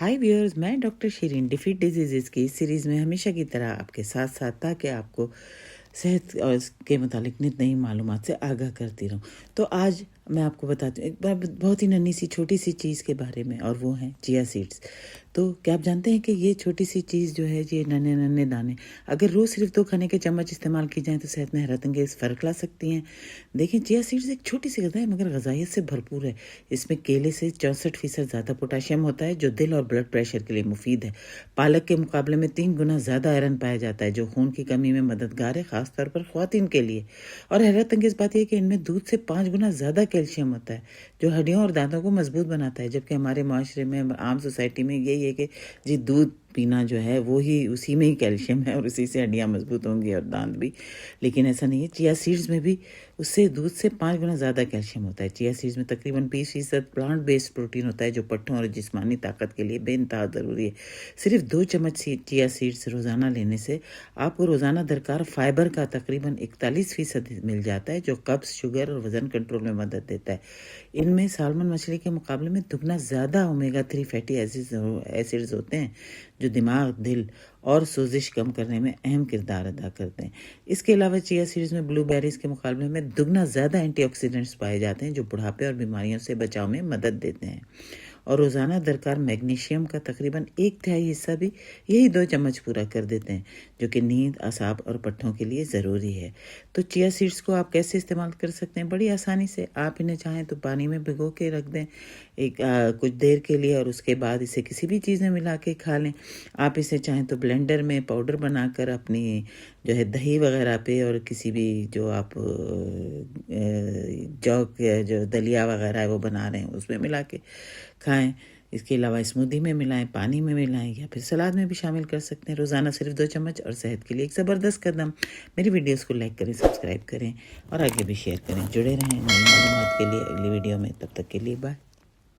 हाय viewers, मैं doctor Shirin defeat disease की इस सीरीज़ में हमेशा की तरह आपके साथ साथ ताकि आपको सेहत और इसके मुतालिक नित नई मालूमात से आगाह करती रहूं। तो आज मैं आपको बताती हूँ एक बार बहुत ही नन्ही सी छोटी सी चीज़ के बारे में, और वो है चिया सीड्स। तो क्या आप जानते हैं कि ये छोटी सी चीज़ जो है, ये नन्हे नन्हे दाने अगर रोज़ सिर्फ 2 खाने के चम्मच इस्तेमाल की जाएँ तो सेहत में हैरत अंगेज़ फ़र्क ला सकती हैं। देखिए, चिया सीड्स एक छोटी सी गज़ा है मगर ग़ज़ाइयत से भरपूर है। इसमें केले से 64% ज़्यादा पोटाशियम होता है जो दिल और ब्लड प्रेशर के लिए मुफीद है। पालक के मुकाबले में 3 गुना ज़्यादा आयरन पाया जाता है जो खून की कमी में मददगार है, ख़ासतौर पर ख़वातीन के लिए। और हैरत अंगेज़ बात यह है कि इनमें दूध से 5 गुना ज़्यादा कैल्शियम होता है जो हड्डियों और दांतों को मजबूत बनाता है। जबकि हमारे माशरे में, आम सोसाइटी में यही है कि जी दूध पीना जो है वो ही, उसी में ही कैल्शियम है और उसी से हड्डियाँ मजबूत होंगी और दांत भी। लेकिन ऐसा नहीं है, चिया सीड्स में भी उससे दूध से 5 गुना ज़्यादा कैल्शियम होता है। चिया सीड्स में तकरीबन 20% प्लांट बेस्ड प्रोटीन होता है जो पट्टों और जिस्मानी ताकत के लिए बेइंतहा ज़रूरी है। सिर्फ 2 चम्मच चिया सीड्स रोज़ाना लेने से आपको रोज़ाना दरकार फाइबर का तकरीबन 41% मिल जाता है जो कब्ज़, शुगर और वज़न कंट्रोल में मदद देता है। इनमें साल्मन मछली के मुकाबले में दुगना ज़्यादा ओमेगा 3 फैटी एसिड्स होते हैं जो दिमाग, दिल और सोजिश कम करने में अहम किरदार अदा करते हैं। इसके अलावा चिया सीड्स में ब्लूबेरीज के मुकाबले में दुगना ज़्यादा एंटीऑक्सीडेंट्स पाए जाते हैं जो बुढ़ापे और बीमारियों से बचाव में मदद देते हैं। और रोज़ाना दरकार मैग्नीशियम का तकरीबन 1/3 हिस्सा भी यही 2 चम्मच पूरा कर देते हैं जो कि नींद, असाब और पट्ठों के लिए ज़रूरी है। तो चिया सीड्स को आप कैसे इस्तेमाल कर सकते हैं? बड़ी आसानी से। आप इन्हें चाहें तो पानी में भिगो के रख दें कुछ देर के लिए और उसके बाद इसे किसी भी चीज़ में मिला के खा लें। आप इसे चाहें तो ब्लेंडर में पाउडर बनाकर अपनी जो है दही वगैरह पे और किसी भी जो आप जौ के जो दलिया वगैरह है वो बना रहे हैं उसमें मिला के खाएं। इसके अलावा स्मूदी में मिलाएं, पानी में मिलाएं या फिर सलाद में भी शामिल कर सकते हैं। रोज़ाना सिर्फ 2 चम्मच और सेहत के लिए एक ज़बरदस्त कदम। मेरी वीडियोस को लाइक करें, सब्सक्राइब करें और आगे भी शेयर करें। जुड़े रहें नई मालूमात के लिए अगली वीडियो में। तब तक के लिए बाय।